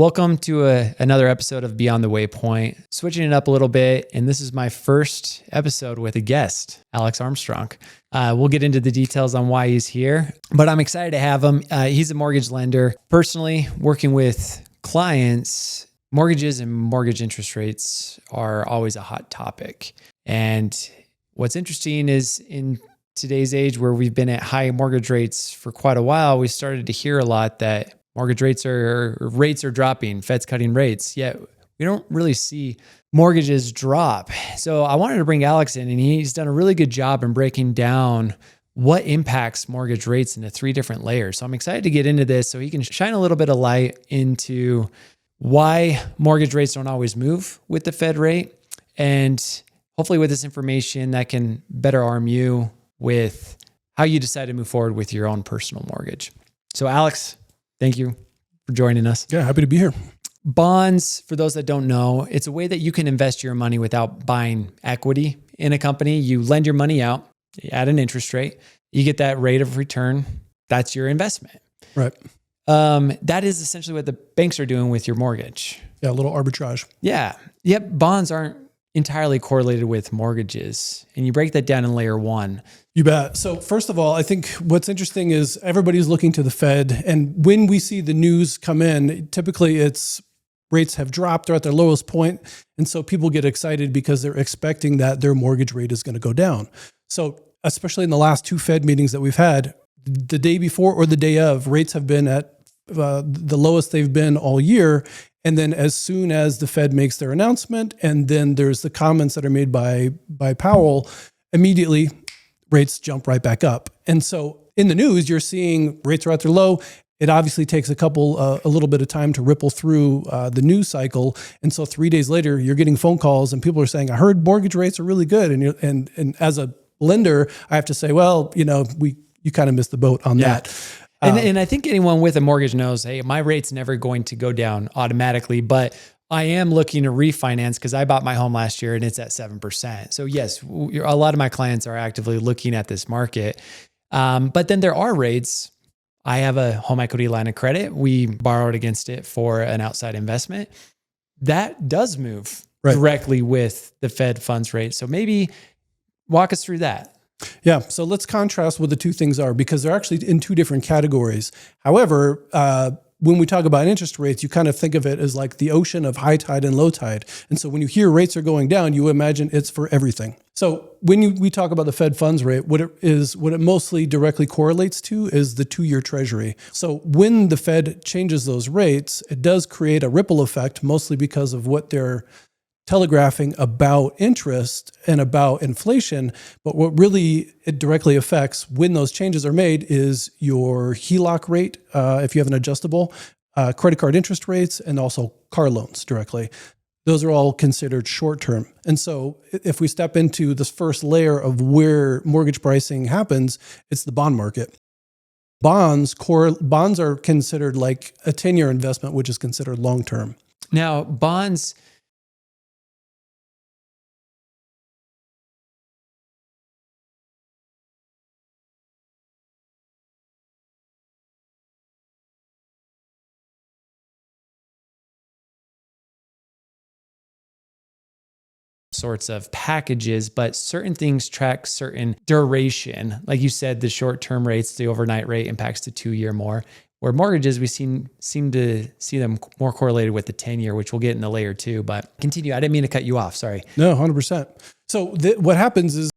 Welcome to another episode of Beyond the Waypoint. Switching it up a little bit, and this is my first episode with a guest, Alex Armstrong. We'll get into the details on why he's here, but I'm excited to have him. He's a mortgage lender. Personally, working with clients, mortgages and mortgage interest rates are always a hot topic. And what's interesting is in today's age where we've been at high mortgage rates for quite a while, we started to hear a lot that mortgage rates are dropping, Fed's cutting rates, yet we don't really see mortgages drop. So I wanted to bring Alex in, and he's done a really good job in breaking down what impacts mortgage rates into three different layers. So I'm excited to get into this so he can shine a little bit of light into why mortgage rates don't always move with the Fed rate. And hopefully with this information that can better arm you with how you decide to move forward with your own personal mortgage. So Alex, thank you for joining us. Yeah, happy to be here. Bonds, for those that don't know, it's a way that you can invest your money without buying equity in a company. You lend your money out at an interest rate. You get that rate of return. That's your investment. Right. That is essentially what the banks are doing with your mortgage. Yeah, a little arbitrage. Yeah. Yep. Bonds aren't entirely correlated with mortgages. And you break that down in layer one. You bet. So first of all, I think what's interesting is everybody's looking to the Fed. And when we see the news come in, typically it's rates have dropped, they're at their lowest point. And so people get excited because they're expecting that their mortgage rate is going to go down. So especially in the last two Fed meetings that we've had, the day before or the day of, rates have been at the lowest they've been all year. And then as soon as the Fed makes their announcement, and then there's the comments that are made by Powell, immediately rates jump right back up. And so in the news, you're seeing rates are at their low. It obviously takes a little bit of time to ripple through the news cycle. And so 3 days later, you're getting phone calls and people are saying, I heard mortgage rates are really good. And as a lender, I have to say, well, you kind of missed the boat on that. And I think anyone with a mortgage knows, hey, my rate's never going to go down automatically, but I am looking to refinance because I bought my home last year and it's at 7%. So yes, a lot of my clients are actively looking at this market. But then there are rates. I have a home equity line of credit. We borrowed against it for an outside investment. That does move directly with the Fed funds rate. So maybe walk us through that. Yeah. So let's contrast what the two things are because they're actually in two different categories. However, when we talk about interest rates, you kind of think of it as like the ocean of high tide and low tide. And so when you hear rates are going down, you imagine it's for everything. So when we talk about the Fed funds rate, what it mostly directly correlates to is the 2-year Treasury. So when the Fed changes those rates, it does create a ripple effect, mostly because of what they're telegraphing about interest and about inflation. But what really it directly affects when those changes are made is your HELOC rate, if you have an adjustable, credit card interest rates, and also car loans directly. Those are all considered short-term. And so if we step into this first layer of where mortgage pricing happens, it's the bond market. Bonds are considered like a 10-year investment, which is considered long-term. Now, bonds... sorts of packages, but certain things track certain duration. Like you said, the short-term rates, the overnight rate impacts the 2-year more, where mortgages, we seem to see them more correlated with the 10-year, which we'll get in the layer 2, but continue. I didn't mean to cut you off. Sorry. No, 100%. So what happens is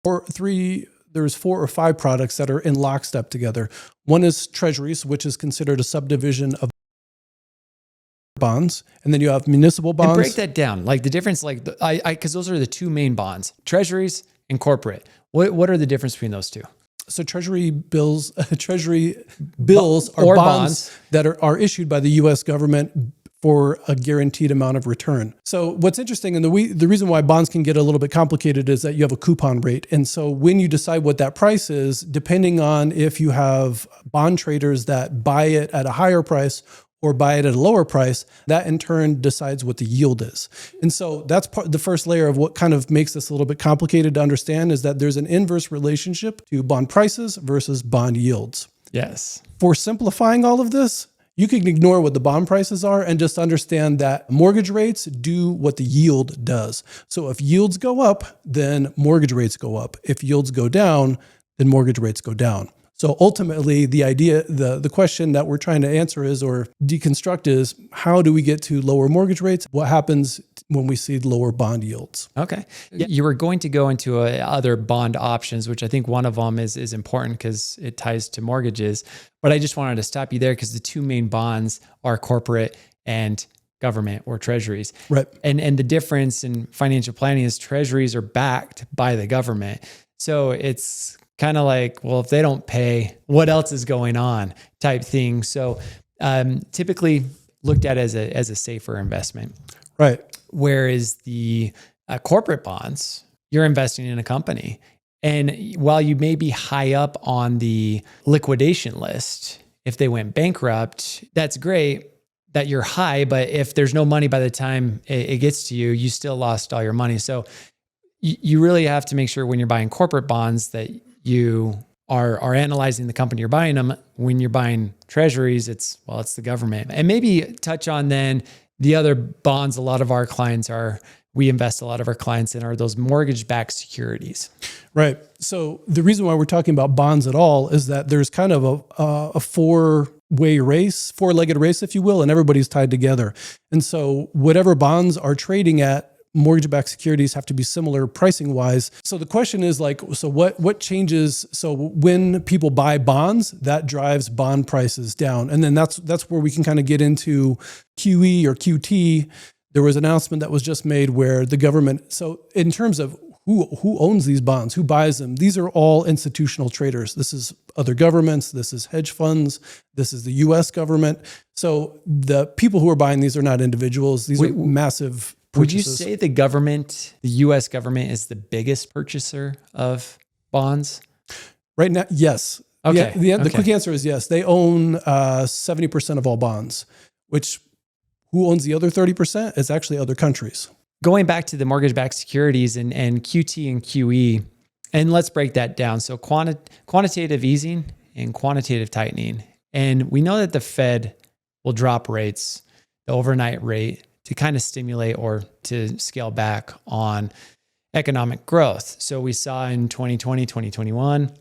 there's 4 or 5 products that are in lockstep together. One is Treasuries, which is considered a subdivision of bonds, and then you have municipal bonds. And break that down, like the difference, like because those are the two main bonds: Treasuries and corporate. What are the difference between those two? So Treasury bills are bonds that are issued by the U.S. government for a guaranteed amount of return. So what's interesting, and the reason why bonds can get a little bit complicated is that you have a coupon rate. And so when you decide what that price is, depending on if you have bond traders that buy it at a higher price or buy it at a lower price, that in turn decides what the yield is. And so that's the first layer of what kind of makes this a little bit complicated to understand, is that there's an inverse relationship to bond prices versus bond yields. Yes. For simplifying all of this, you can ignore what the bond prices are and just understand that mortgage rates do what the yield does. So if yields go up, then mortgage rates go up. If yields go down, then mortgage rates go down. So ultimately, the idea, the question that we're trying to answer is, or deconstruct is, how do we get to lower mortgage rates? What happens when we see lower bond yields? Okay. You were going to go into other bond options, which I think one of them is important because it ties to mortgages. But I just wanted to stop you there because the two main bonds are corporate and government or treasuries. Right. And the difference in financial planning is treasuries are backed by the government. So it's kind of like, well, if they don't pay, what else is going on type thing. So typically looked at as a safer investment. Right. Whereas the corporate bonds, you're investing in a company. And while you may be high up on the liquidation list, if they went bankrupt, that's great that you're high. But if there's no money by the time it gets to you, you still lost all your money. So you really have to make sure when you're buying corporate bonds that you are analyzing the company you're buying them. When you're buying treasuries, it's the government. And maybe touch on then the other bonds we invest a lot of our clients in are those mortgage-backed securities. Right. So the reason why we're talking about bonds at all is that there's kind of a four-legged race, if you will, and everybody's tied together. And so whatever bonds are trading at, mortgage-backed securities have to be similar pricing wise. So the question is so what changes? So when people buy bonds, that drives bond prices down. And then that's where we can kind of get into QE or QT. There was an announcement that was just made where the government, so in terms of who owns these bonds, who buys them, these are all institutional traders. This is other governments, this is hedge funds, this is the US government. So the people who are buying these are not individuals. These are massive purchases. Would you say the US government is the biggest purchaser of bonds? Right now, yes. Okay. Yeah, the quick answer is yes. They own 70% of all bonds, which who owns the other 30%? It's actually other countries. Going back to the mortgage-backed securities and QT and QE, and let's break that down. So quantitative easing and quantitative tightening. And we know that the Fed will drop rates, the overnight rate, to kind of stimulate or to scale back on economic growth. So we saw in 2020, 2021,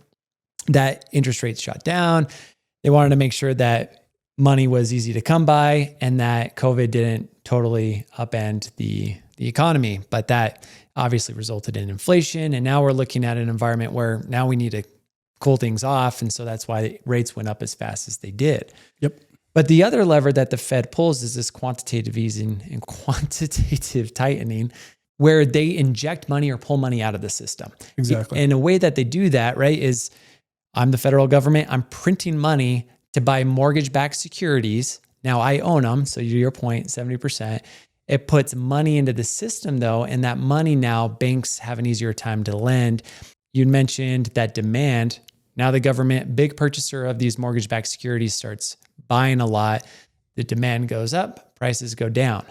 that interest rates shot down. They wanted to make sure that money was easy to come by and that COVID didn't totally upend the economy. But that obviously resulted in inflation. And now we're looking at an environment where now we need to cool things off. And so that's why rates went up as fast as they did. Yep. But the other lever that the Fed pulls is this quantitative easing and quantitative tightening, where they inject money or pull money out of the system. Exactly. And a way that they do that, right, is I'm the federal government. I'm printing money to buy mortgage-backed securities. Now I own them. So to your point, 70%. It puts money into the system though. And that money now, banks have an easier time to lend. You mentioned that demand. Now the government, big purchaser of these mortgage-backed securities, starts buying a lot. The demand goes up, prices go down.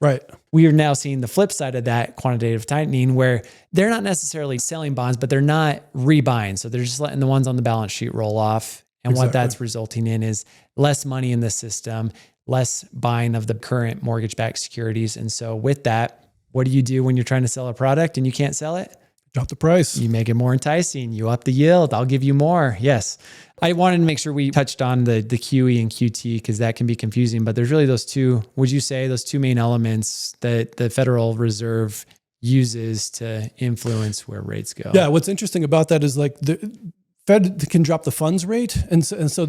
Right. We are now seeing the flip side of that quantitative tightening, where they're not necessarily selling bonds, but they're not rebuying. So they're just letting the ones on the balance sheet roll off. And what that's resulting in is less money in the system, less buying of the current mortgage-backed securities. And so with that, what do you do when you're trying to sell a product and you can't sell it? Drop the price. You make it more enticing. You up the yield. I'll give you more. Yes. I wanted to make sure we touched on the QE and QT because that can be confusing, but there's really those two, would you say those two main elements that the Federal Reserve uses to influence where rates go? Yeah. What's interesting about that is the Fed can drop the funds rate. And so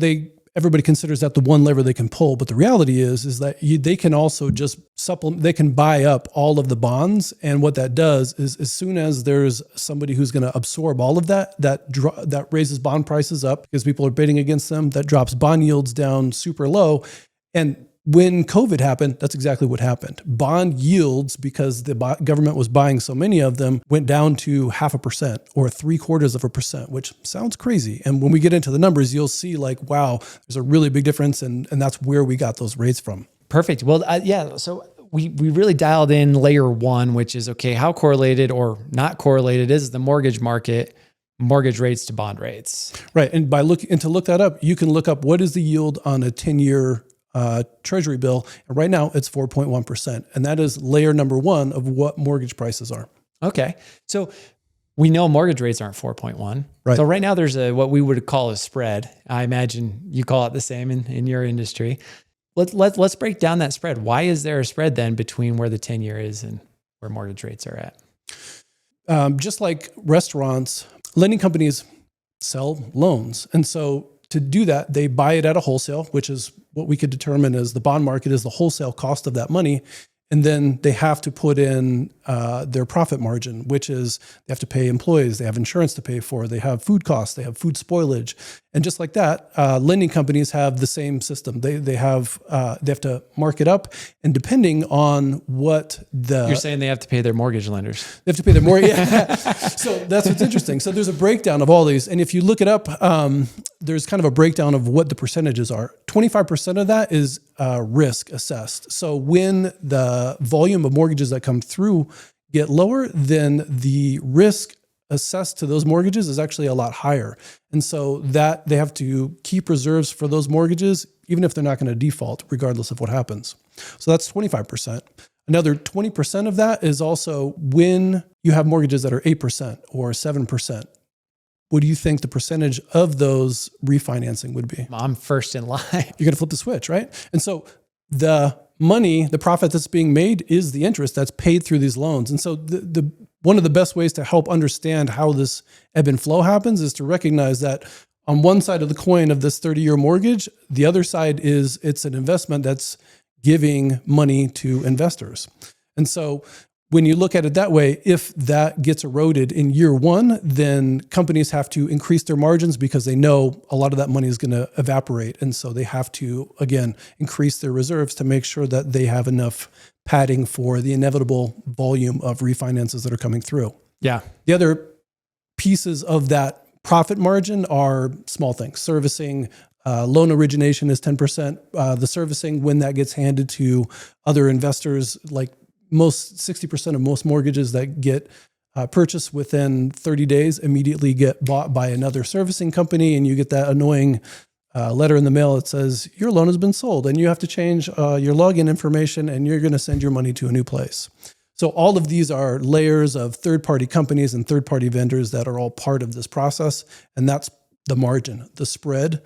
everybody considers that the one lever they can pull. But the reality is that they can also just supplement, they can buy up all of the bonds. And what that does is as soon as there's somebody who's going to absorb all of that raises bond prices up because people are bidding against them, that drops bond yields down super low. And when COVID happened, that's exactly what happened. Bond yields, because the government was buying so many of them, went down to 0.5% or 0.75%, which sounds crazy. And when we get into the numbers, you'll see wow, there's a really big difference. And that's where we got those rates from. Perfect. Well, yeah. So we really dialed in layer one, which is, okay, how correlated or not correlated is the mortgage market mortgage rates to bond rates. Right. And to look that up, you can look up what is the yield on a 10-year Treasury bill. And right now it's 4.1%. And that is layer number one of what mortgage prices are. Okay. So we know mortgage rates aren't 4.1. Right. So right now there's what we would call a spread. I imagine you call it the same in your industry. Let's break down that spread. Why is there a spread then between where the 10-year is and where mortgage rates are at? Just like restaurants, lending companies sell loans. And so to do that, they buy it at a wholesale, which is what we could determine as the bond market is the wholesale cost of that money. And then they have to put in their profit margin, which is they have to pay employees, they have insurance to pay for, they have food costs, they have food spoilage. And just like that, lending companies have the same system. They have to mark it up. And depending on what You're saying they have to pay their mortgage lenders. They have to pay their mortgage. Yeah. So that's what's interesting. So there's a breakdown of all these. And if you look it up, there's kind of a breakdown of what the percentages are. 25% of that is risk assessed. So when the volume of mortgages that come through get lower, then the risk assessed to those mortgages is actually a lot higher. And so that they have to keep reserves for those mortgages, even if they're not going to default, regardless of what happens. So that's 25%. Another 20% of that is also when you have mortgages that are 8% or 7%. What do you think the percentage of those refinancing would be? I'm first in line. You're going to flip the switch, right? And so the money, the profit that's being made is the interest that's paid through these loans. And so the one of the best ways to help understand how this ebb and flow happens is to recognize that on one side of the coin of this 30-year mortgage, the other side is it's an investment that's giving money to investors. And so when you look at it that way, if that gets eroded in year one, then companies have to increase their margins because they know a lot of that money is going to evaporate. And so they have to, again, increase their reserves to make sure that they have enough padding for the inevitable volume of refinances that are coming through. Yeah. The other pieces of that profit margin are small things. Servicing, loan origination is 10%. The servicing, when that gets handed to other investors, like 60% of most mortgages that get purchased within 30 days immediately get bought by another servicing company, and you get that annoying letter in the mail that says your loan has been sold and you have to change your login information and you're going to send your money to a new place. So all of these are layers of third-party companies and third-party vendors that are all part of this process, and that's the margin, the spread.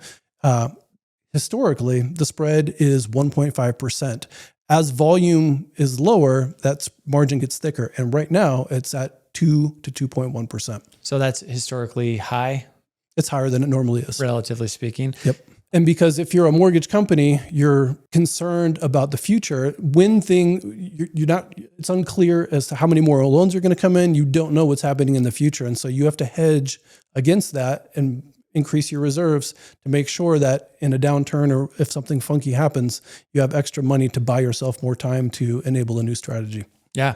Historically, the spread is 1.5%. As volume is lower, that margin gets thicker. And right now it's at 2 to 2.1%. So that's historically high? It's higher than it normally is. Relatively speaking. Yep. And because if you're a mortgage company, you're concerned about the future. It's unclear as to how many more loans are going to come in. You don't know what's happening in the future. And so you have to hedge against that and increase your reserves to make sure that in a downturn or if something funky happens, you have extra money to buy yourself more time to enable a new strategy. Yeah,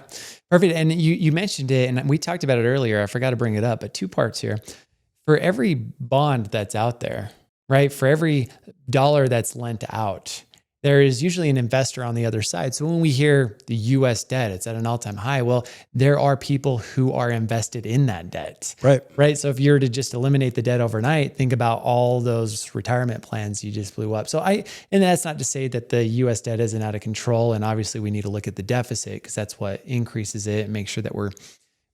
perfect. And you mentioned it, and we talked about it earlier. I forgot to bring it up, but 2 parts here. For every bond that's out there, right? For every dollar that's lent out, there is usually an investor on the other side. So when we hear the US debt, it's at an all-time high. Well, there are people who are invested in that debt. Right. So if you were to just eliminate the debt overnight, think about all those retirement plans you just blew up. And that's not to say that the US debt isn't out of control. And obviously we need to look at the deficit because that's what increases it and make sure that we're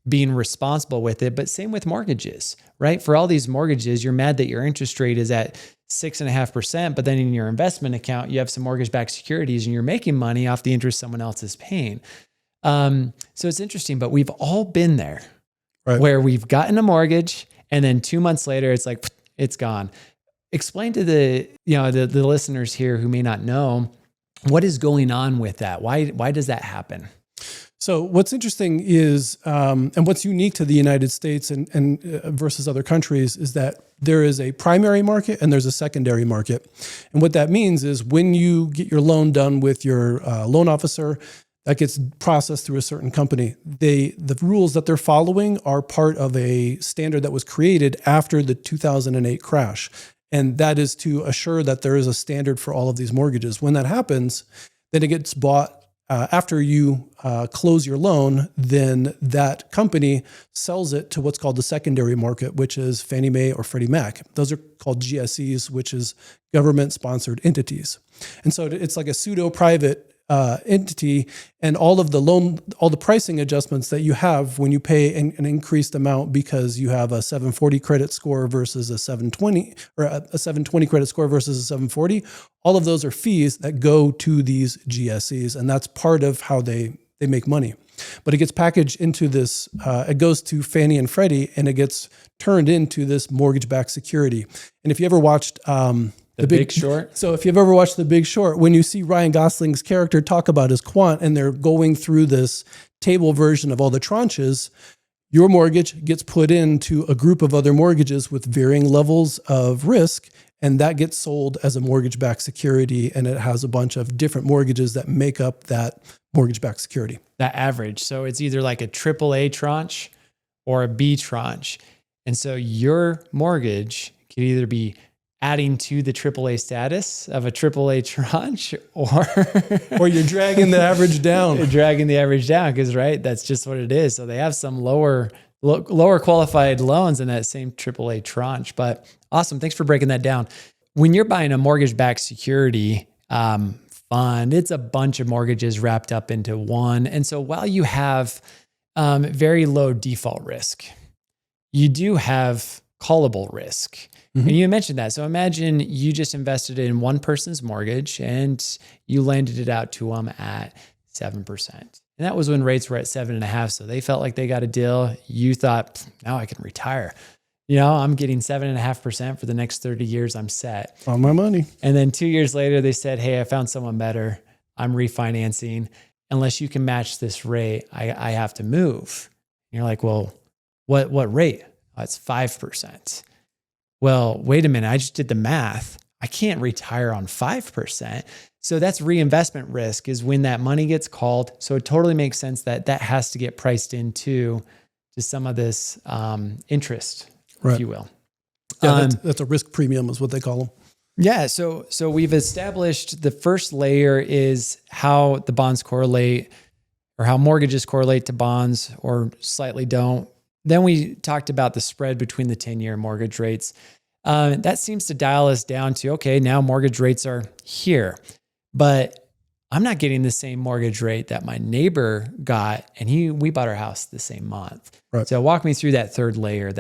being responsible with it. But same with mortgages, right? For all these mortgages, you're mad that your interest rate is at 6.5%, but then in your investment account, you have some mortgage-backed securities and you're making money off the interest someone else is paying. So it's interesting, but we've all been there, right? Where we've gotten a mortgage and then 2 months later, it's like, it's gone. Explain to the listeners here who may not know, what is going on with that? Why does that happen? So what's interesting is, and what's unique to the United States and versus other countries is that there is a primary market and there's a secondary market. And what that means is when you get your loan done with your loan officer, that gets processed through a certain company. The rules that they're following are part of a standard that was created after the 2008 crash. And that is to assure that there is a standard for all of these mortgages. When that happens, then it gets bought after you close your loan, then that company sells it to what's called the secondary market, which is Fannie Mae or Freddie Mac. Those are called GSEs, which is government-sponsored entities. And so it's like a pseudo-private entity, and all the pricing adjustments that you have when you pay an increased amount because you have a 740 credit score versus a 720, or a 720 credit score versus a 740, all of those are fees that go to these GSEs, and that's part of how they make money. But it gets packaged into this, it goes to Fannie and Freddie, and it gets turned into this mortgage-backed security. And if you ever watched The Big Short. So if you've ever watched The Big Short, when you see Ryan Gosling's character talk about his quant and they're going through this table version of all the tranches, your mortgage gets put into a group of other mortgages with varying levels of risk, and that gets sold as a mortgage-backed security, and it has a bunch of different mortgages that make up that mortgage-backed security. That average. So it's either like a AAA tranche or a B tranche. And so your mortgage could either be adding to the AAA status of a AAA tranche, or you're dragging the average down. You're dragging the average down because, right, that's just what it is. So they have some lower qualified loans in that same AAA tranche. But awesome. Thanks for breaking that down. When you're buying a mortgage-backed security fund, it's a bunch of mortgages wrapped up into one. And so while you have very low default risk, you do have callable risk. Mm-hmm. And you mentioned that. So imagine you just invested in one person's mortgage and you lended it out to them at 7%. And that was when rates were at 7.5%. So they felt like they got a deal. You thought, now I can retire. I'm getting 7.5% for the next 30 years. I'm set on my money. And then 2 years later, they said, hey, I found someone better. I'm refinancing. Unless you can match this rate, I have to move. And you're like, well, what rate? Oh, it's 5%. Well, wait a minute. I just did the math. I can't retire on 5%. So that's reinvestment risk, is when that money gets called. So it totally makes sense that has to get priced into some of this interest, right, if you will. Yeah, that's a risk premium is what they call them. Yeah. So we've established the first layer is how the bonds correlate, or how mortgages correlate to bonds or slightly don't. Then we talked about the spread between the 10-year mortgage rates. That seems to dial us down to, okay, now mortgage rates are here, but I'm not getting the same mortgage rate that my neighbor got, and we bought our house the same month. Right. So walk me through that third layer.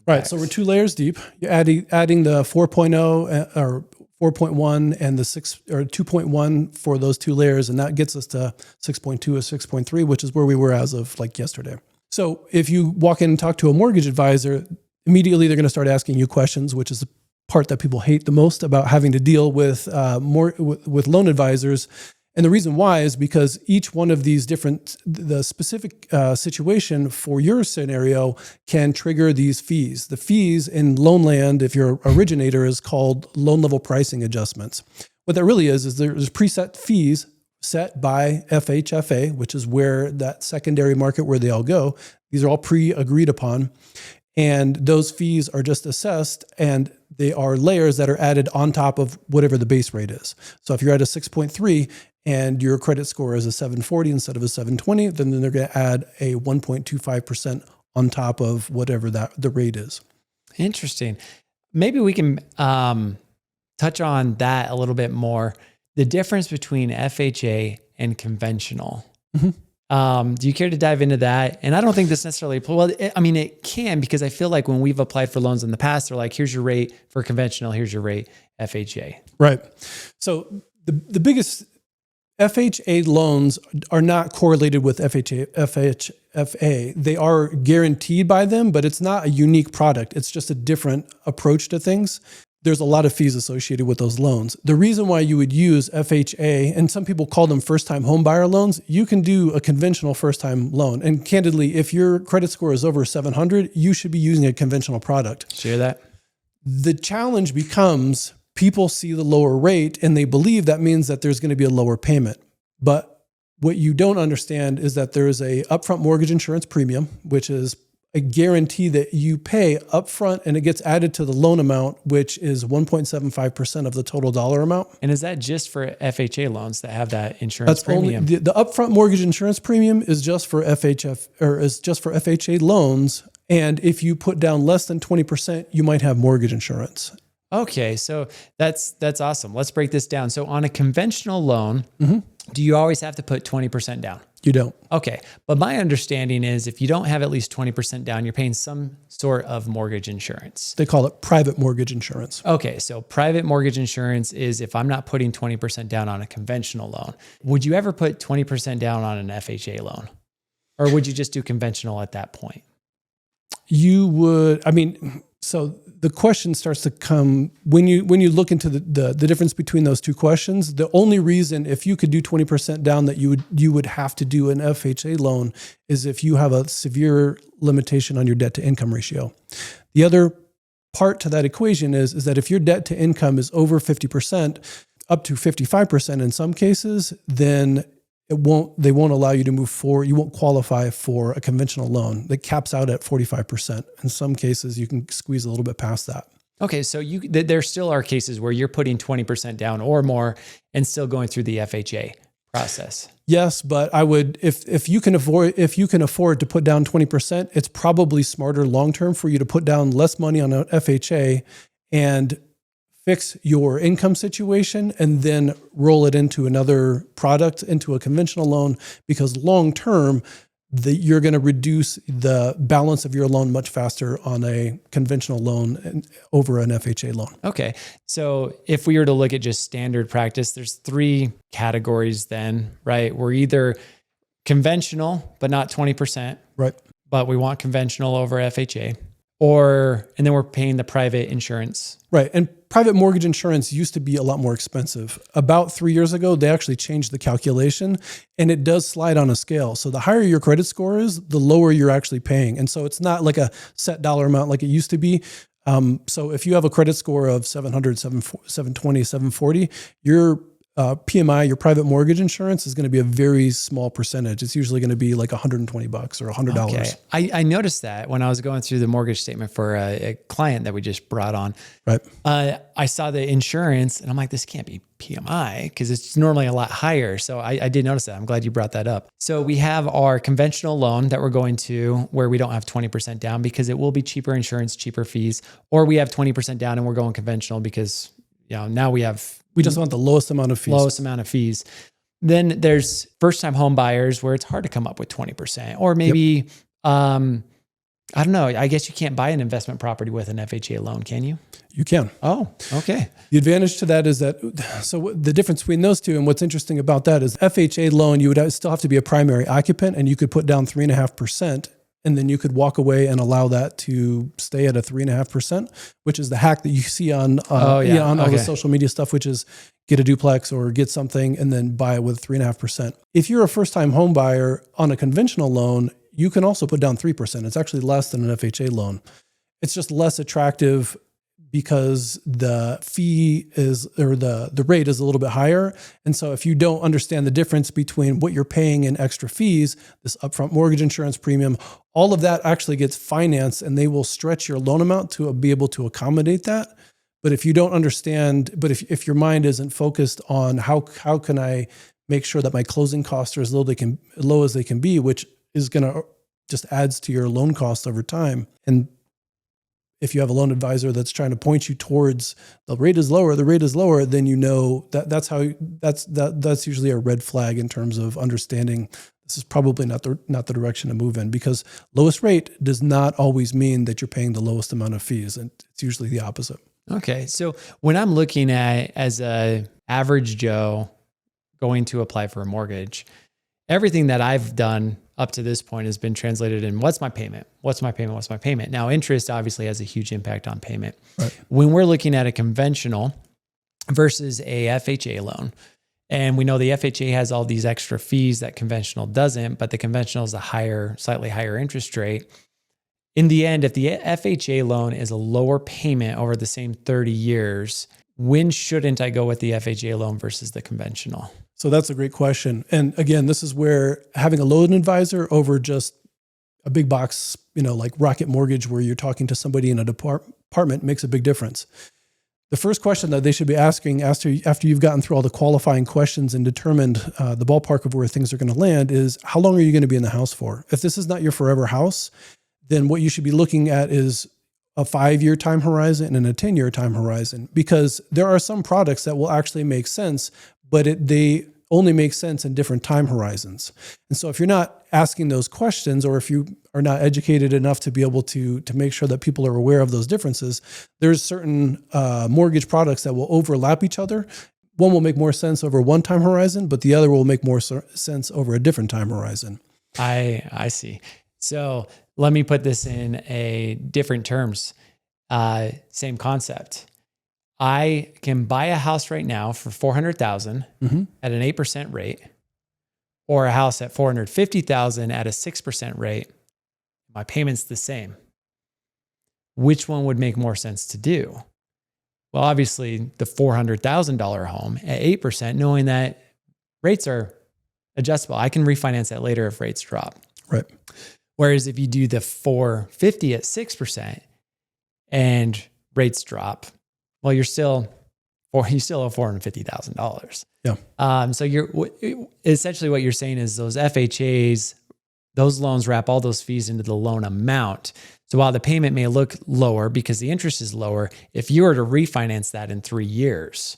Right. So we're 2 layers deep. You're adding the 4.0 or 4.1 and the 6 or 2.1 for those 2 layers, and that gets us to 6.2 or 6.3, which is where we were as of like yesterday. So if you walk in and talk to a mortgage advisor, immediately they're going to start asking you questions, which is the part that people hate the most about having to deal with with loan advisors. And the reason why is because each one of these the specific situation for your scenario can trigger these fees. The fees in loan land, if you're an originator, is called loan level pricing adjustments. What that really is there's preset fees set by FHA, which is where that secondary market where they all go. These are all pre-agreed upon. And those fees are just assessed, and they are layers that are added on top of whatever the base rate is. So if you're at a 6.3 and your credit score is a 740 instead of a 720, then they're going to add a 1.25% on top of whatever the rate is. Interesting. Maybe we can touch on that a little bit more. The difference between FHA and conventional. Mm-hmm. Do you care to dive into that? And I don't think this necessarily, it can, because I feel like when we've applied for loans in the past, they're like, here's your rate for conventional, here's your rate FHA. Right. So the biggest FHA loans are not correlated with FHA. They are guaranteed by them, but it's not a unique product. It's just a different approach to things. There's a lot of fees associated with those loans. The reason why you would use FHA, and some people call them first-time home buyer loans, you can do a conventional first-time loan. And candidly, if your credit score is over 700, you should be using a conventional product. Share that. The challenge becomes people see the lower rate and they believe that means that there's going to be a lower payment. But what you don't understand is that there is a upfront mortgage insurance premium, which is a guarantee that you pay upfront, and it gets added to the loan amount, which is 1.75% of the total dollar amount. And is that just for FHA loans that have that insurance That's premium? only the upfront mortgage insurance premium is just for FHA loans. And if you put down less than 20%, you might have mortgage insurance. Okay, so that's awesome. Let's break this down. So on a conventional loan, do you always have to put 20% down? You don't. Okay, but my understanding is if you don't have at least 20% down, you're paying some sort of mortgage insurance. They call it private mortgage insurance. Okay, so private mortgage insurance is if I'm not putting 20% down on a conventional loan. Would you ever put 20% down on an FHA loan? Or would you just do conventional at that point? You would, so the question starts to come when you look into the difference between those two questions. The only reason if you could do 20% down that you would have to do an FHA loan is if you have a severe limitation on your debt to income ratio. The other part to that equation is that if your debt to income is over 50%, up to 55% in some cases, then they won't allow you to move forward. You won't qualify for a conventional loan that caps out at 45%. In some cases, you can squeeze a little bit past that. Okay, so there still are cases where you're putting 20% down or more and still going through the FHA process. Yes, but I would if you can afford to put down 20%, it's probably smarter long term for you to put down less money on an FHA and fix your income situation and then roll it into another product, into a conventional loan, because long term, you're going to reduce the balance of your loan much faster on a conventional loan over an FHA loan. Okay. So if we were to look at just standard practice, there's 3 categories then, right? We're either conventional, but not 20%. Right. But we want conventional over FHA. And then we're paying the private insurance. Right. And private mortgage insurance used to be a lot more expensive. About 3 years ago, they actually changed the calculation, and it does slide on a scale. So the higher your credit score is, the lower you're actually paying. And so it's not like a set dollar amount like it used to be. So if you have a credit score of 700, 720, 740, your PMI, your private mortgage insurance, is going to be a very small percentage. It's usually going to be like $120 or $100. Okay. I noticed that when I was going through the mortgage statement for a client that we just brought on. Right. I saw the insurance and I'm like, this can't be PMI because it's normally a lot higher. So I did notice that. I'm glad you brought that up. So we have our conventional loan that we're going to where we don't have 20% down because it will be cheaper insurance, cheaper fees, or we have 20% down and we're going conventional because now we just want the lowest amount of fees. Then there's first-time home buyers where it's hard to come up with 20%. Or maybe, I don't know, I guess you can't buy an investment property with an FHA loan, can you? You can. Oh, okay. The advantage to that is the difference between those two, and what's interesting about that is FHA loan, you would still have to be a primary occupant, and you could put down 3.5%. And then you could walk away and allow that to stay at a 3.5%, which is the hack that you see on all the social media stuff, which is get a duplex or get something and then buy it with 3.5%. If you're a first-time home buyer on a conventional loan, you can also put down 3%. It's actually less than an FHA loan. It's just less attractive because the fee the rate is a little bit higher. And so if you don't understand the difference between what you're paying in extra fees, this upfront mortgage insurance premium, all of that actually gets financed and they will stretch your loan amount to be able to accommodate that. But if you don't understand, if your mind isn't focused on how can I make sure that my closing costs are as low as they can be, which is going to just adds to your loan cost over time. And if you have a loan advisor that's trying to point you towards the rate is lower, then that's usually a red flag in terms of understanding this is probably not the direction to move in, because lowest rate does not always mean that you're paying the lowest amount of fees, and it's usually the opposite. Okay, so when I'm looking at as a average Joe going to apply for a mortgage, everything that I've done up to this point has been translated in what's my payment? What's my payment? What's my payment? Now, interest obviously has a huge impact on payment. Right. When we're looking at a conventional versus a FHA loan, and we know the FHA has all these extra fees that conventional doesn't, but the conventional is a slightly higher interest rate. In the end, if the FHA loan is a lower payment over the same 30 years, when shouldn't I go with the FHA loan versus the conventional? So that's a great question. And again, this is where having a loan advisor over just a big box, like Rocket Mortgage, where you're talking to somebody in an apartment, makes a big difference. The first question that they should be asking after you've gotten through all the qualifying questions and determined the ballpark of where things are going to land is, how long are you going to be in the house for? If this is not your forever house, then what you should be looking at is a 5-year time horizon and a 10-year time horizon, because there are some products that will actually make sense, but they only make sense in different time horizons. And so if you're not asking those questions, or if you are not educated enough to be able to make sure that people are aware of those differences, there's certain mortgage products that will overlap each other. One will make more sense over one time horizon, but the other will make more sense over a different time horizon. I see. So let me put this in a different terms. Same concept. I can buy a house right now for $400,000 at an 8% rate, or a house at $450,000 at a 6% rate. My payment's the same. Which one would make more sense to do? Well, obviously the $400,000 home at 8%, knowing that rates are adjustable. I can refinance that later if rates drop. Right. Whereas if you do the $450,000 at 6% and rates drop, well, you still have $450,000. Yeah. So essentially what you're saying is those FHAs, those loans wrap all those fees into the loan amount. So while the payment may look lower because the interest is lower, if you were to refinance that in 3 years,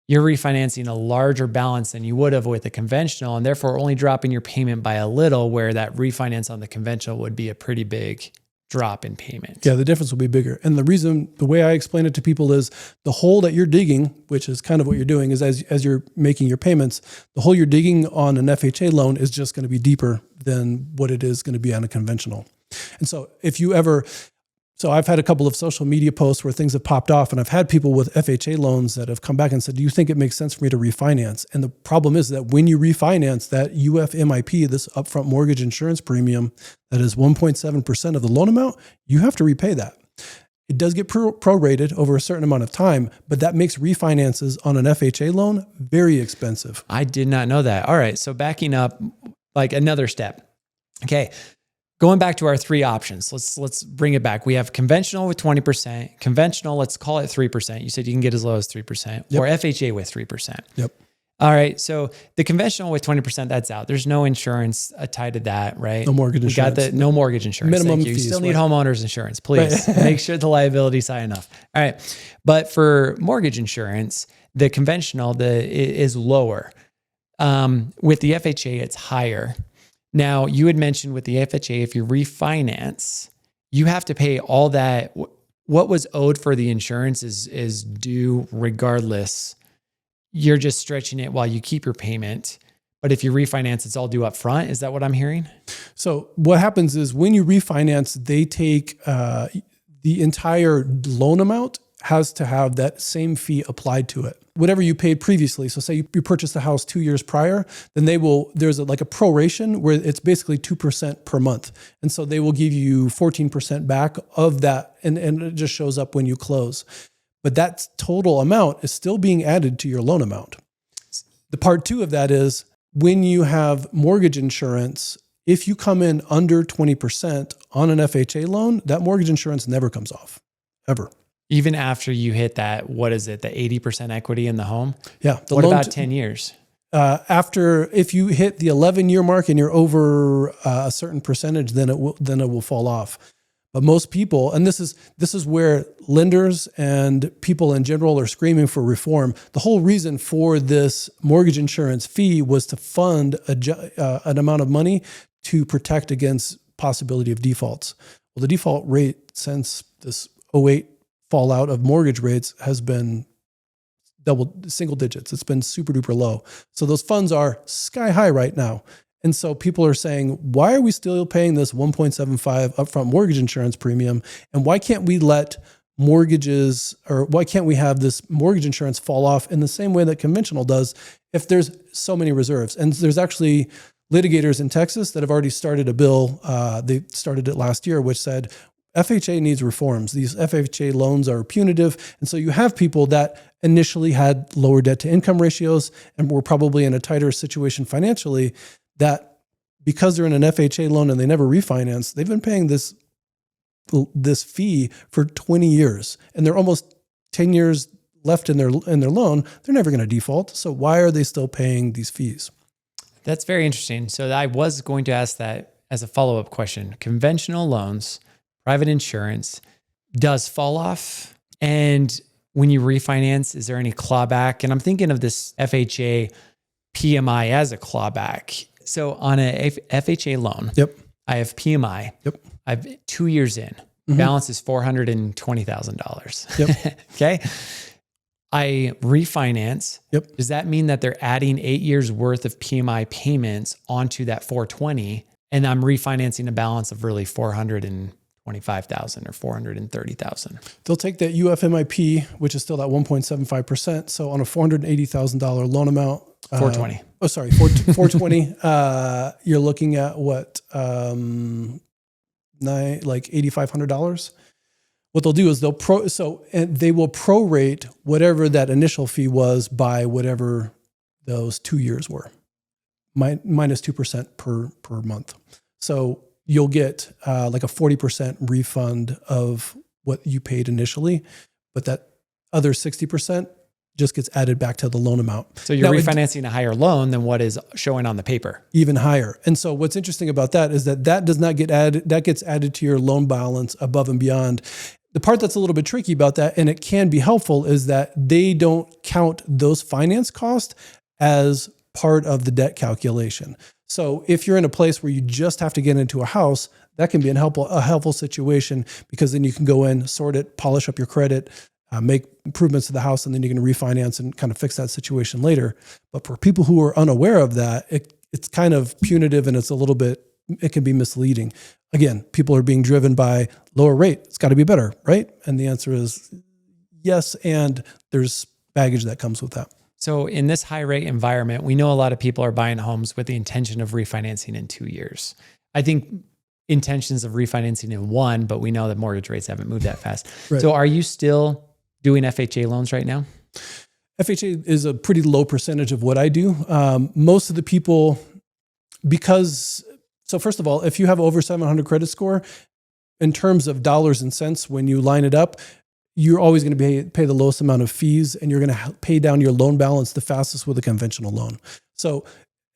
you're refinancing a larger balance than you would have with a conventional, and therefore only dropping your payment by a little, where that refinance on the conventional would be a pretty big drop in payment. Yeah, the difference will be bigger. And the way I explain it to people is the hole that you're digging, which is kind of what you're doing, is as you're making your payments, the hole you're digging on an FHA loan is just going to be deeper than what it is going to be on a conventional. And so so I've had a couple of social media posts where things have popped off, and I've had people with FHA loans that have come back and said, do you think it makes sense for me to refinance? And the problem is that when you refinance, that UFMIP, this upfront mortgage insurance premium, that is 1.7% of the loan amount, you have to repay that. It does get prorated over a certain amount of time, but that makes refinances on an FHA loan very expensive. I did not know that. All right. So backing up like another step. Okay. Going back to our 3 options, let's bring it back. We have conventional with 20%, conventional, let's call it 3%. You said you can get as low as 3%, Yep. or FHA with 3%. Yep. All right. So the conventional with 20%, that's out. There's no insurance tied to that, right? No mortgage insurance. We got no mortgage insurance. Minimum Thank you. You fees, still need right? homeowners insurance, please. Right. Make sure the liability's high enough. All right. But for mortgage insurance, the conventional is lower. With the FHA, it's higher. Now, you had mentioned with the FHA, if you refinance, you have to pay all that. What was owed for the insurance is due regardless. You're just stretching it while you keep your payment. But if you refinance, it's all due up front. Is that what I'm hearing? So what happens is when you refinance, they take the entire loan amount has to have that same fee applied to it. Whatever you paid previously. So say you purchased the house 2 years prior, then there's like a proration where it's basically 2% per month. And so they will give you 14% back of that. And it just shows up when you close. But that total amount is still being added to your loan amount. The part 2 of that is when you have mortgage insurance, if you come in under 20% on an FHA loan, that mortgage insurance never comes off, ever. Even after you hit that, what is it, the 80% equity in the home? Yeah. What about 10 years? If you hit the 11-year mark and you're over a certain percentage, then it will fall off. But most people, and this is where lenders and people in general are screaming for reform. The whole reason for this mortgage insurance fee was to fund an amount of money to protect against possibility of defaults. Well, the default rate since this 2008 fallout of mortgage rates has been single digits. It's been super duper low. So those funds are sky high right now. And so people are saying, why are we still paying this 1.75 upfront mortgage insurance premium? And why can't we let mortgages, or why can't we have this mortgage insurance fall off in the same way that conventional does if there's so many reserves? And there's actually litigators in Texas that have already started a bill. They started it last year, which said, FHA needs reforms. These FHA loans are punitive. And so you have people that initially had lower debt to income ratios and were probably in a tighter situation financially, that because they're in an FHA loan and they never refinance, they've been paying this fee for 20 years, and they're almost 10 years left in their loan. They're never going to default. So why are they still paying these fees? That's very interesting. So I was going to ask that as a follow-up question. Conventional loans, private insurance does fall off. And when you refinance, is there any clawback? And I'm thinking of this FHA PMI as a clawback. So on a FHA loan, Yep. I have PMI. Yep. I've 2 years in. Balance is $420,000. Yep. Okay. I refinance. Yep. Does that mean that they're adding 8 years worth of PMI payments onto that 420, and I'm refinancing a balance of really 425,000 or 430,000? They'll take that UFMIP, which is still that 1.75%. So on a $480,000 loan amount, 420. 420. You're looking at what? Like $8,500. What they'll do is they will prorate whatever that initial fee was by whatever those 2 years were, minus 2% per month. So you'll get like a 40% refund of what you paid initially, but that other 60% just gets added back to the loan amount. So you're refinancing a higher loan than what is showing on the paper. Even higher. And so what's interesting about that is that does not get added, that gets added to your loan balance above and beyond. The part that's a little bit tricky about that, and it can be helpful, is that they don't count those finance costs as part of the debt calculation. So if you're in a place where you just have to get into a house, that can be a helpful situation, because then you can go in, sort it, polish up your credit, make improvements to the house, and then you can refinance and kind of fix that situation later. But for people who are unaware of that, it's kind of punitive, and it can be misleading. Again, people are being driven by lower rate. It's got to be better, right? And the answer is yes, and there's baggage that comes with that. So in this high rate environment, we know a lot of people are buying homes with the intention of refinancing in 2 years. I think intentions of refinancing in 1, but we know that mortgage rates haven't moved that fast. Right. So are you still doing FHA loans right now? FHA is a pretty low percentage of what I do. Most of the people, so first of all, if you have over 700 credit score, in terms of dollars and cents, when you line it up, you're always going to pay the lowest amount of fees, and you're going to pay down your loan balance the fastest with a conventional loan. So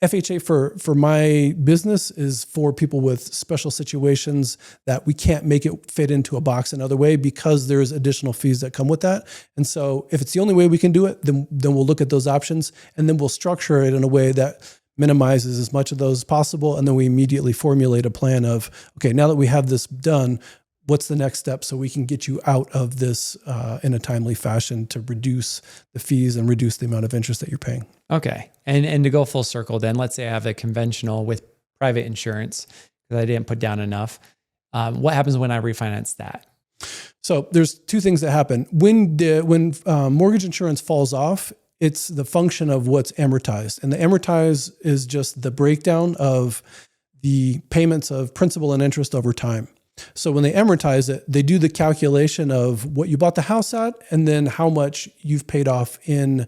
FHA for my business is for people with special situations that we can't make it fit into a box another way, because there's additional fees that come with that. And so if it's the only way we can do it, then we'll look at those options, and then we'll structure it in a way that minimizes as much of those as possible. And then we immediately formulate a plan of, okay, now that we have this done, what's the next step so we can get you out of this in a timely fashion to reduce the fees and reduce the amount of interest that you're paying. Okay. And to go full circle then, let's say I have a conventional with private insurance because I didn't put down enough. What happens when I refinance that? So there's two things that happen. When mortgage insurance falls off, it's the function of what's amortized. And the amortized is just the breakdown of the payments of principal and interest over time. So when they amortize it, they do the calculation of what you bought the house at and then how much you've paid off in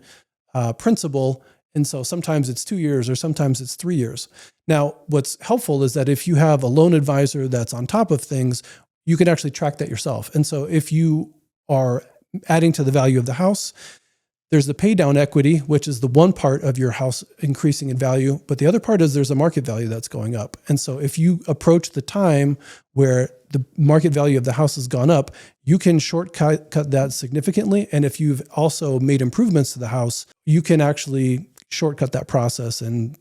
principal. And so sometimes it's 2 years or sometimes it's 3 years. Now, what's helpful is that if you have a loan advisor that's on top of things, you can actually track that yourself. And so if you are adding to the value of the house, there's the pay down equity, which is the one part of your house increasing in value. But the other part is there's a market value that's going up. And so if you approach the time where the market value of the house has gone up, you can shortcut that significantly. And if you've also made improvements to the house, you can actually shortcut that process and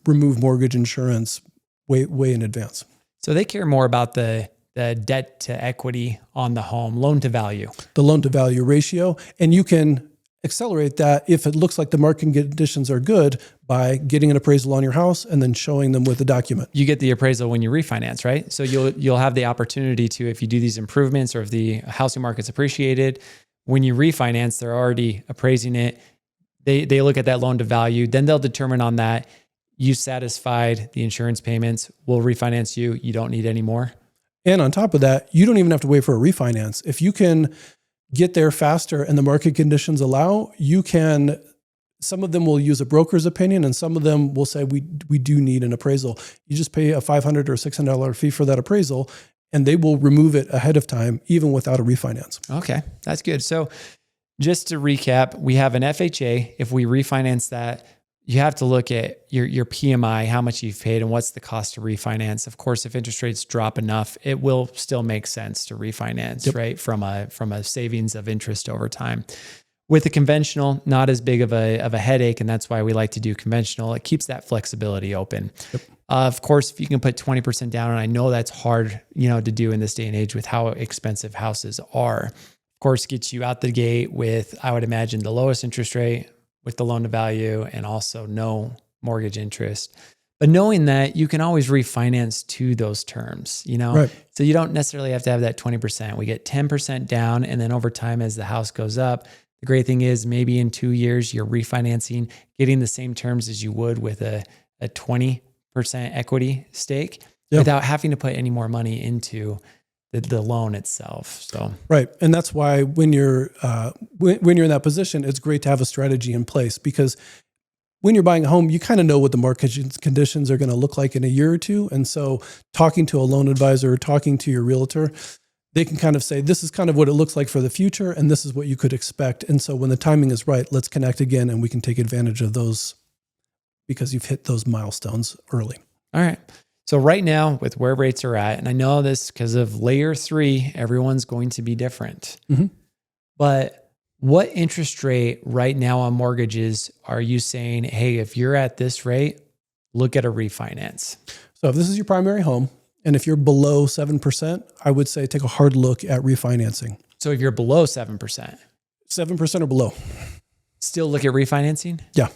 remove mortgage insurance way in advance. So they care more about the debt to equity on the home, loan to value. The loan to value ratio. And you can accelerate that if it looks like the market conditions are good by getting an appraisal on your house and then showing them with a document. You get the appraisal when you refinance, right? So you'll have the opportunity to, if you do these improvements or if the housing market's appreciated, when you refinance, they're already appraising it. They look at that loan to value, then they'll determine on that, you satisfied the insurance payments, we'll refinance you. You don't need any more. And on top of that, you don't even have to wait for a refinance. If you can get there faster and the market conditions allow, you can Some of them will use a broker's opinion, and some of them will say we do need an appraisal. You just pay a $500 or $600 fee for that appraisal, and they will remove it ahead of time, even without a refinance. Okay, that's good. So just to recap, we have an FHA. If we refinance that, you have to look at your PMI, how much you've paid, and what's the cost to refinance. Of course, if interest rates drop enough, it will still make sense to refinance, right? From a savings of interest over time. With a conventional, not as big of a headache, and that's why we like to do conventional. It keeps that flexibility open. Of course, if you can put 20% down, and I know that's hard, to do in this day and age with how expensive houses are. Of course, gets you out the gate with, I would imagine, the lowest interest rate with the loan to value and also no mortgage interest. But knowing that you can always refinance to those terms, Right. So you don't necessarily have to have that 20%. We get 10% down, and then over time, as the house goes up, the great thing is maybe in 2 years, you're refinancing, getting the same terms as you would with a 20% equity stake without having to put any more money into the loan itself. So right, and that's why when you're in that position, it's great to have a strategy in place, because when you're buying a home, you kind of know what the market conditions are going to look like in a year or two. And so talking to a loan advisor, talking to your realtor, they can kind of say, this is kind of what it looks like for the future, and this is what you could expect. And so when the timing is right, let's connect again, and we can take advantage of those because you've hit those milestones early. All right. So right now, with where rates are at, and I know this because of layer 3, everyone's going to be different. But what interest rate right now on mortgages are you saying, hey, if you're at this rate, look at a refinance? So if this is your primary home, and if you're below 7%, I would say take a hard look at refinancing. So if you're below 7%, 7% or below, still look at refinancing? Yeah.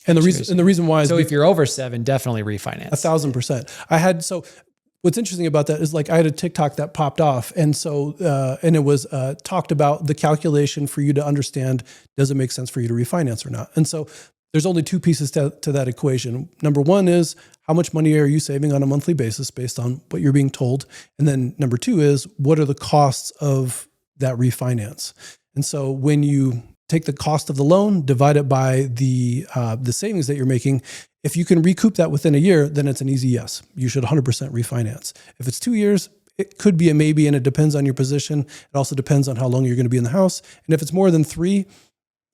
And the reason why is, so if you're over 7, definitely refinance. 1,000%. So what's interesting about that is, like, I had a TikTok that popped off. And so, and it was talked about the calculation for you to understand, does it make sense for you to refinance or not? And so there's only two pieces to that equation. Number one is, how much money are you saving on a monthly basis based on what you're being told? And then number two is, what are the costs of that refinance? And so when you take the cost of the loan, divide it by the savings that you're making, if you can recoup that within a year, then it's an easy yes. You should 100% refinance. If it's 2 years, it could be a maybe, and it depends on your position. It also depends on how long you're going to be in the house. And if it's more than 3,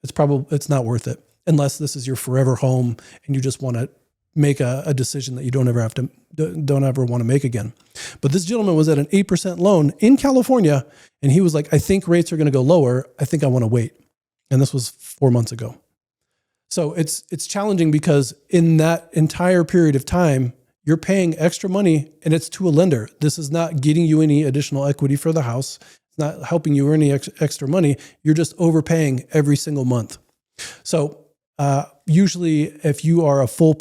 it's not worth it, unless this is your forever home and you just want to make a decision that you don't ever want to make again. But this gentleman was at an 8% loan in California, and he was like, I think rates are going to go lower. I think I want to wait. And this was 4 months ago. So it's challenging, because in that entire period of time, you're paying extra money, and it's to a lender. This is not getting you any additional equity for the house. It's not helping you earn any extra money. You're just overpaying every single month. So usually if you are a full 1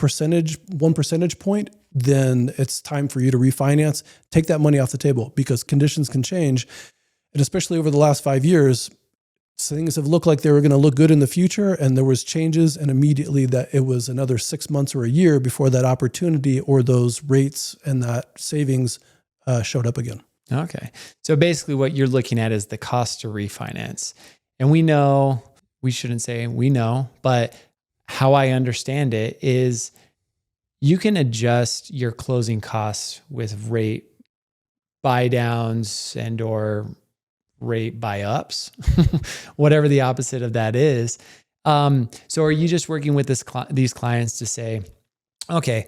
percentage point, then it's time for you to refinance. Take that money off the table, because conditions can change. And especially over the last 5 years, things have looked like they were going to look good in the future, and there was changes, and immediately that it was another 6 months or a year before that opportunity or those rates and that savings showed up again. Okay. So basically what you're looking at is the cost to refinance. And we know, but how I understand it is you can adjust your closing costs with rate buy downs and or rate buy ups, whatever the opposite of that is. So are you just working with these clients to say, okay,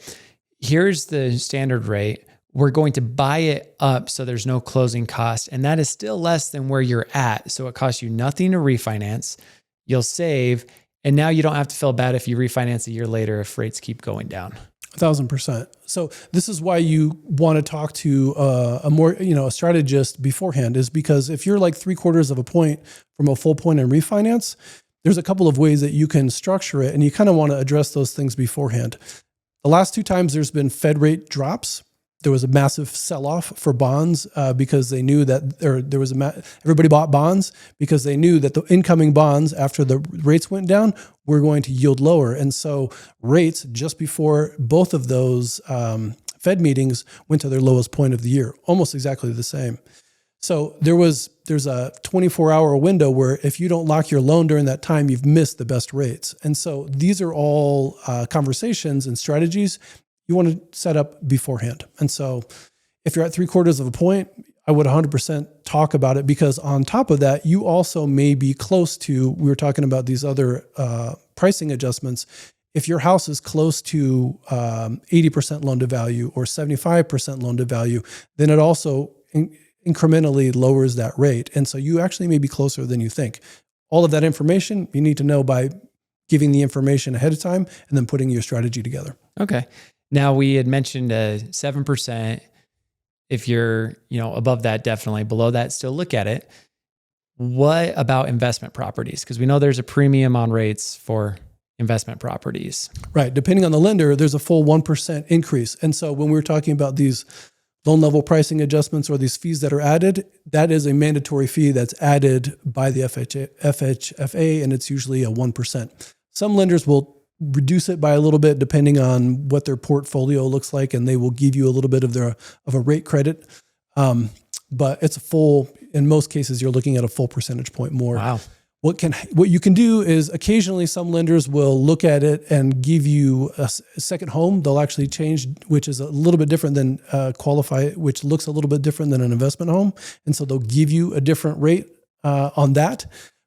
here's the standard rate. We're going to buy it up so there's no closing cost. And that is still less than where you're at. So it costs you nothing to refinance. You'll save. And now you don't have to feel bad if you refinance a year later if rates keep going down. 1,000%. So this is why you want to talk to a strategist beforehand, is because if you're like 3/4 of a point from a full point in refinance, there's a couple of ways that you can structure it, and you kind of want to address those things beforehand. The last 2 times there's been Fed rate drops, there was a massive sell-off for bonds because they knew that everybody bought bonds because they knew that the incoming bonds after the rates went down were going to yield lower. And so rates just before both of those Fed meetings went to their lowest point of the year, almost exactly the same. So there's a 24-hour window where if you don't lock your loan during that time, you've missed the best rates. And so these are all conversations and strategies you want to set up beforehand. And so if you're at 3/4 of a point, I would 100% talk about it, because on top of that, you also may be close to, we were talking about these other pricing adjustments. If your house is close to 80% loan to value or 75% loan to value, then it also incrementally lowers that rate. And so you actually may be closer than you think. All of that information you need to know by giving the information ahead of time and then putting your strategy together. Okay. Now we had mentioned 7%. If you're, above that, definitely. Below that, still look at it. What about investment properties? Because we know there's a premium on rates for investment properties. Right. Depending on the lender, there's a full 1% increase. And so when we're talking about these loan level pricing adjustments or these fees that are added, that is a mandatory fee that's added by the FHA, and it's usually a 1%. Some lenders will reduce it by a little bit depending on what their portfolio looks like, and they will give you a little bit of a rate credit. But it's in most cases, you're looking at a full percentage point more. Wow. What you can do is occasionally some lenders will look at it and give you a second home. They'll actually change, which is a little bit different than qualify, which looks a little bit different than an investment home. And so they'll give you a different rate on that.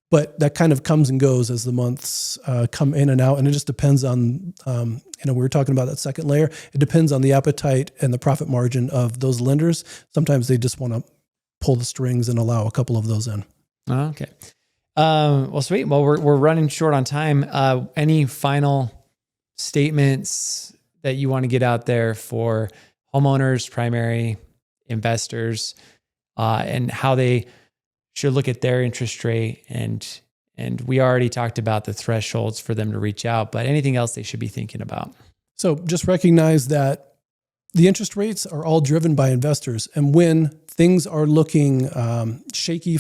But that kind of comes and goes as the months come in and out. And it just depends on, we were talking about that second layer. It depends on the appetite and the profit margin of those lenders. Sometimes they just want to pull the strings and allow a couple of those in. Okay. Well, sweet. Well, we're running short on time. Any final statements that you want to get out there for homeowners, primary investors, and how they should look at their interest rate? And we already talked about the thresholds for them to reach out, but anything else they should be thinking about? So just recognize that the interest rates are all driven by investors. And when things are looking shaky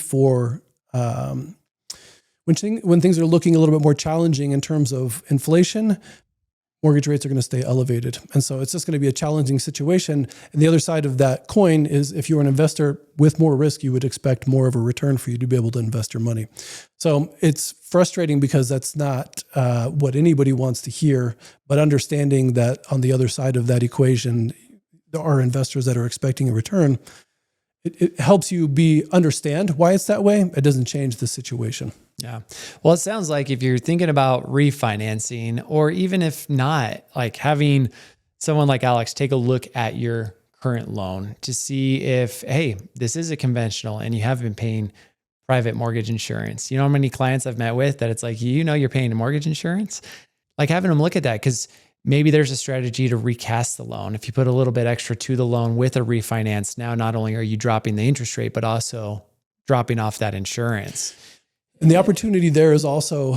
when things are looking a little bit more challenging in terms of inflation, mortgage rates are going to stay elevated. And so it's just going to be a challenging situation. And the other side of that coin is if you're an investor with more risk, you would expect more of a return for you to be able to invest your money. So it's frustrating because that's not what anybody wants to hear, but understanding that on the other side of that equation, there are investors that are expecting a return. It helps you understand why it's that way. It doesn't change the situation. Yeah. Well, it sounds like if you're thinking about refinancing, or even if not, like having someone like Alex take a look at your current loan to see if, hey, this is a conventional and you have been paying private mortgage insurance. You know how many clients I've met with that it's like, you're paying mortgage insurance? Like having them look at that, because maybe there's a strategy to recast the loan. If you put a little bit extra to the loan with a refinance, now not only are you dropping the interest rate, but also dropping off that insurance. And the opportunity there is also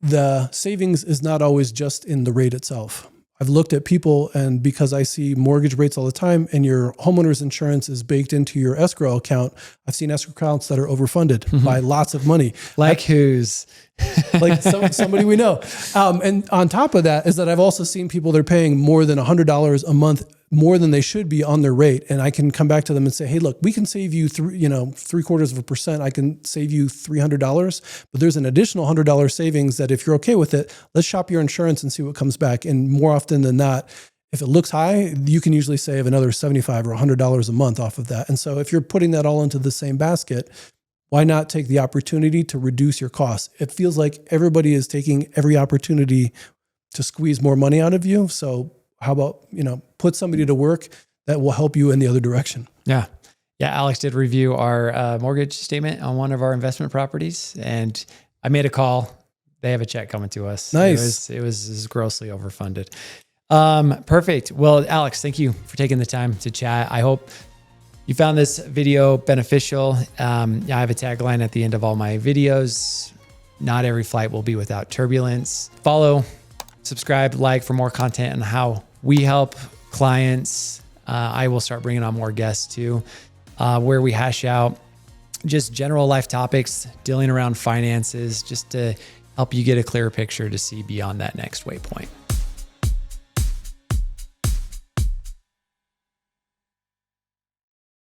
the savings is not always just in the rate itself. I've looked at people, and because I see mortgage rates all the time and your homeowner's insurance is baked into your escrow account, I've seen escrow accounts that are overfunded by lots of money. Like whose? Like somebody we know. And on top of that is that I've also seen people that are paying more than $100 a month, more than they should be on their rate. And I can come back to them and say, hey, look, we can save you 0.75%. I can save you $300, but there's an additional $100 savings that if you're okay with it, let's shop your insurance and see what comes back. And more often than not, if it looks high, you can usually save another $75 or $100 a month off of that. And so if you're putting that all into the same basket, why not take the opportunity to reduce your costs? It feels like everybody is taking every opportunity to squeeze more money out of you. So how about, put somebody to work that will help you in the other direction? Yeah. Yeah. Alex did review our mortgage statement on one of our investment properties, and I made a call. They have a check coming to us. Nice. It was grossly overfunded. Perfect. Well, Alex, thank you for taking the time to chat. I hope you found this video beneficial. I have a tagline at the end of all my videos. Not every flight will be without turbulence. Follow, subscribe, like for more content on how we help clients. I will start bringing on more guests too, where we hash out just general life topics, dealing around finances, just to help you get a clearer picture to see beyond that next waypoint.